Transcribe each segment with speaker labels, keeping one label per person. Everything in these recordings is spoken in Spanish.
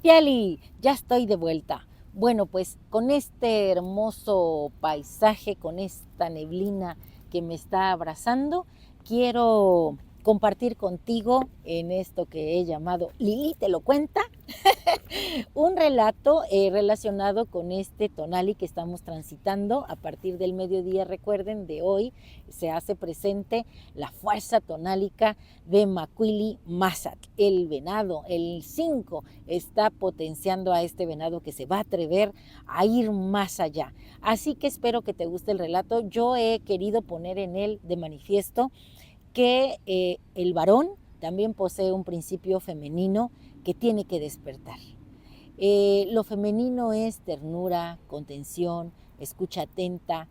Speaker 1: Piali, ya estoy de vuelta. Bueno, pues con este hermoso paisaje, con esta neblina que me está abrazando, quiero compartir contigo en esto que he llamado Lili te lo cuenta, un relato relacionado con este tonali que estamos transitando a partir del mediodía. Recuerden, de hoy se hace presente la fuerza tonálica de Macuili Mazat, el venado. El 5 está potenciando a este venado que se va a atrever a ir más allá. Así que espero que te guste el relato. Yo he querido poner en él de manifiesto que el varón también posee un principio femenino que tiene que despertar. Lo femenino es ternura, contención, escucha atenta,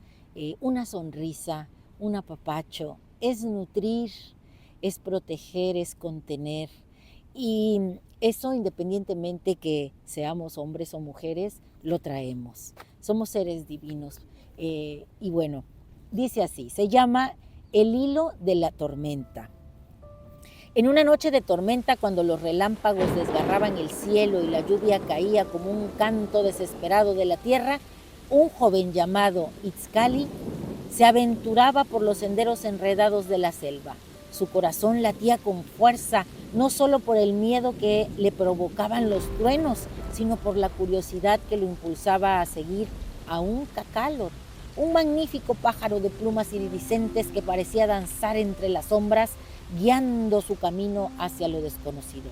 Speaker 1: una sonrisa, un apapacho, es nutrir, es proteger, es contener. Y eso, independientemente que seamos hombres o mujeres, lo traemos. Somos seres divinos. Y bueno, dice así, se llama El hilo de la tormenta. En una noche de tormenta, cuando los relámpagos desgarraban el cielo y la lluvia caía como un canto desesperado de la tierra, un joven llamado Itzcali se aventuraba por los senderos enredados de la selva. Su corazón latía con fuerza, no solo por el miedo que le provocaban los truenos, sino por la curiosidad que lo impulsaba a seguir a un cacalot, un magnífico pájaro de plumas iridiscentes que parecía danzar entre las sombras, guiando su camino hacia lo desconocido.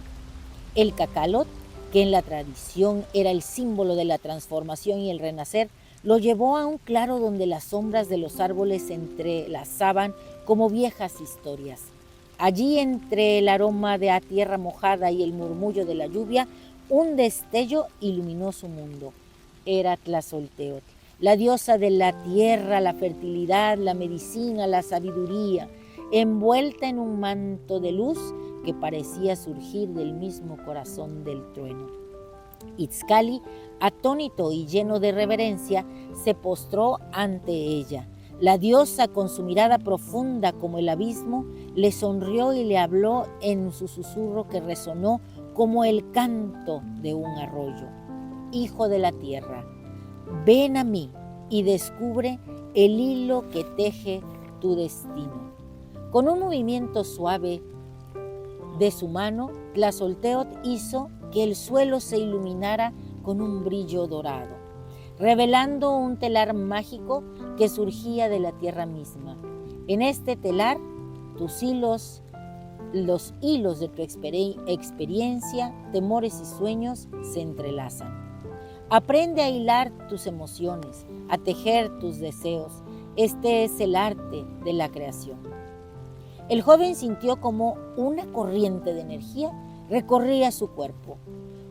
Speaker 1: El cacalot, que en la tradición era el símbolo de la transformación y el renacer, lo llevó a un claro donde las sombras de los árboles se entrelazaban como viejas historias. Allí, entre el aroma de la tierra mojada y el murmullo de la lluvia, un destello iluminó su mundo. Era Tlazolteotl, la diosa de la tierra, la fertilidad, la medicina, la sabiduría, envuelta en un manto de luz que parecía surgir del mismo corazón del trueno. Itzcali, atónito y lleno de reverencia, se postró ante ella. La diosa, con su mirada profunda como el abismo, le sonrió y le habló en su susurro que resonó como el canto de un arroyo. Hijo de la tierra, ven a mí y descubre el hilo que teje tu destino. Con un movimiento suave de su mano, Tlazolteotl hizo que el suelo se iluminara con un brillo dorado, revelando un telar mágico que surgía de la tierra misma. En este telar, tus hilos, los hilos de tu experiencia, temores y sueños se entrelazan. Aprende a hilar tus emociones, a tejer tus deseos. Este es el arte de la creación. El joven sintió como una corriente de energía recorría su cuerpo,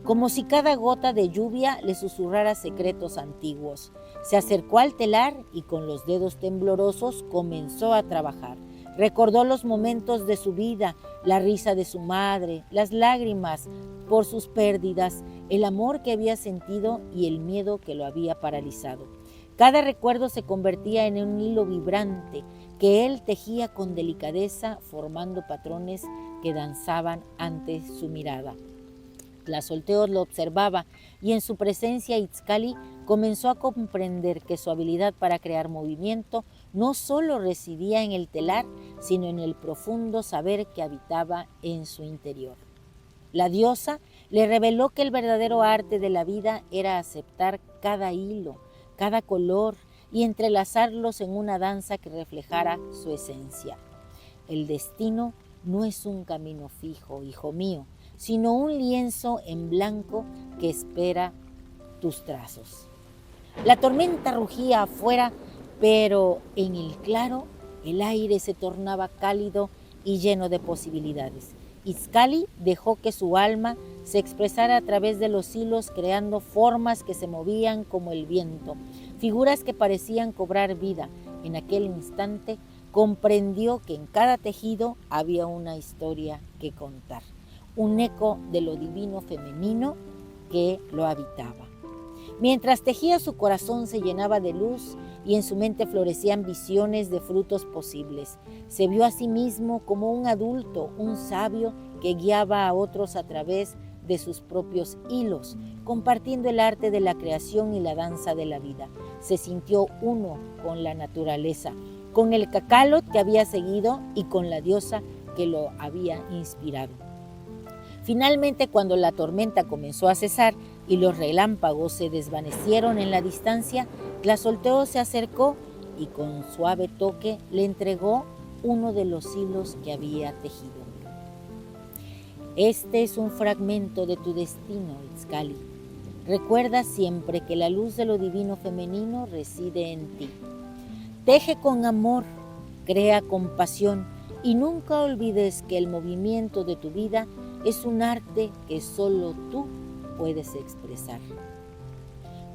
Speaker 1: como si cada gota de lluvia le susurrara secretos antiguos. Se acercó al telar y con los dedos temblorosos comenzó a trabajar. Recordó los momentos de su vida, la risa de su madre, las lágrimas por sus pérdidas, el amor que había sentido y el miedo que lo había paralizado. Cada recuerdo se convertía en un hilo vibrante que él tejía con delicadeza, formando patrones que danzaban ante su mirada. Tlazolteotl lo observaba y en su presencia Itzcali comenzó a comprender que su habilidad para crear movimiento no solo residía en el telar, sino en el profundo saber que habitaba en su interior. La diosa le reveló que el verdadero arte de la vida era aceptar cada hilo, cada color y entrelazarlos en una danza que reflejara su esencia. El destino no es un camino fijo, hijo mío, sino un lienzo en blanco que espera tus trazos. La tormenta rugía afuera, pero en el claro el aire se tornaba cálido y lleno de posibilidades. Itzcali dejó que su alma se expresara a través de los hilos, creando formas que se movían como el viento, figuras que parecían cobrar vida. En aquel instante comprendió que en cada tejido había una historia que contar, un eco de lo divino femenino que lo habitaba. Mientras tejía, su corazón se llenaba de luz y en su mente florecían visiones de frutos posibles. Se vio a sí mismo como un adulto, un sabio que guiaba a otros a través de sus propios hilos, compartiendo el arte de la creación y la danza de la vida. Se sintió uno con la naturaleza, con el cacalot que había seguido y con la diosa que lo había inspirado. Finalmente, cuando la tormenta comenzó a cesar y los relámpagos se desvanecieron en la distancia, Tlazolteotl se acercó y con suave toque le entregó uno de los hilos que había tejido. Este es un fragmento de tu destino, Itzcali. Recuerda siempre que la luz de lo divino femenino reside en ti. Teje con amor, crea con pasión y nunca olvides que el movimiento de tu vida es un arte que solo tú puedes expresar.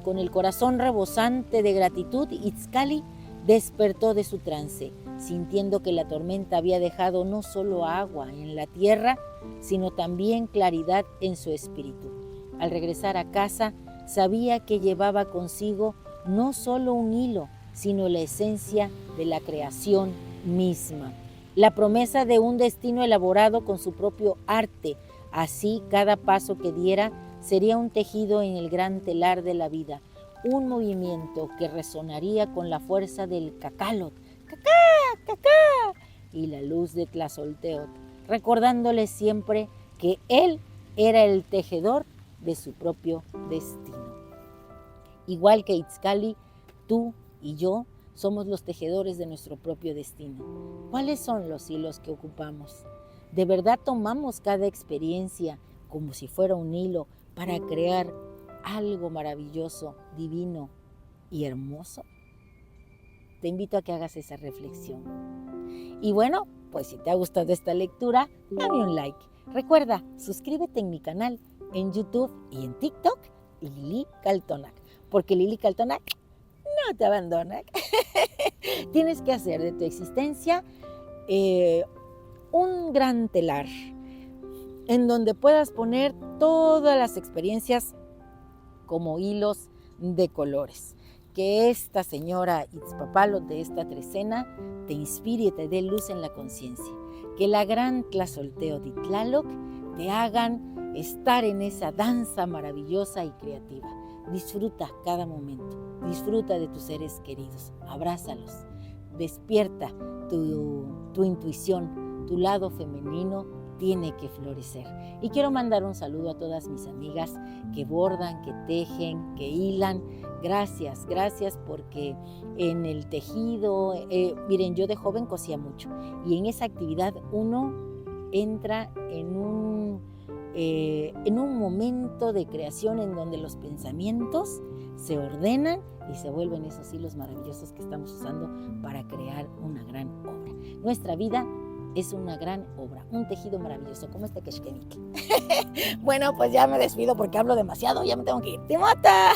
Speaker 1: Con el corazón rebosante de gratitud, Itzcali despertó de su trance, sintiendo que la tormenta había dejado no solo agua en la tierra, sino también claridad en su espíritu. Al regresar a casa, sabía que llevaba consigo no solo un hilo, sino la esencia de la creación misma. La promesa de un destino elaborado con su propio arte. Así, cada paso que diera sería un tejido en el gran telar de la vida, un movimiento que resonaría con la fuerza del cacalot, ¡cacá, cacá! Y la luz de Tlazolteotl, recordándole siempre que él era el tejedor de su propio destino. Igual que Itzcali, tú y yo somos los tejedores de nuestro propio destino. ¿Cuáles son los hilos que ocupamos? ¿De verdad tomamos cada experiencia como si fuera un hilo para crear algo maravilloso, divino y hermoso? Te invito a que hagas esa reflexión. Y bueno, pues si te ha gustado esta lectura, dame un like. Recuerda, suscríbete en mi canal en YouTube y en TikTok, Lili Kaltonak, porque Lili Kaltonak no te abandona. Tienes que hacer de tu existencia un gran telar en donde puedas poner todas las experiencias como hilos de colores. Que esta señora Itzpapalot de esta trecena te inspire y te dé luz en la conciencia. Que la gran Tlazolteotl y Tlaloc te hagan estar en esa danza maravillosa y creativa. Disfruta cada momento, disfruta de tus seres queridos, abrázalos, despierta tu intuición, tu lado femenino tiene que florecer. Y quiero mandar un saludo a todas mis amigas que bordan, que tejen, que hilan. Gracias, gracias porque en el tejido, miren, yo de joven cosía mucho y en esa actividad uno entra en un momento de creación en donde los pensamientos se ordenan y se vuelven esos hilos maravillosos que estamos usando para crear una gran obra. Nuestra vida es una gran obra, un tejido maravilloso como este Keshkenik. Bueno, pues ya me despido porque hablo demasiado, ya me tengo que ir. ¡Timota!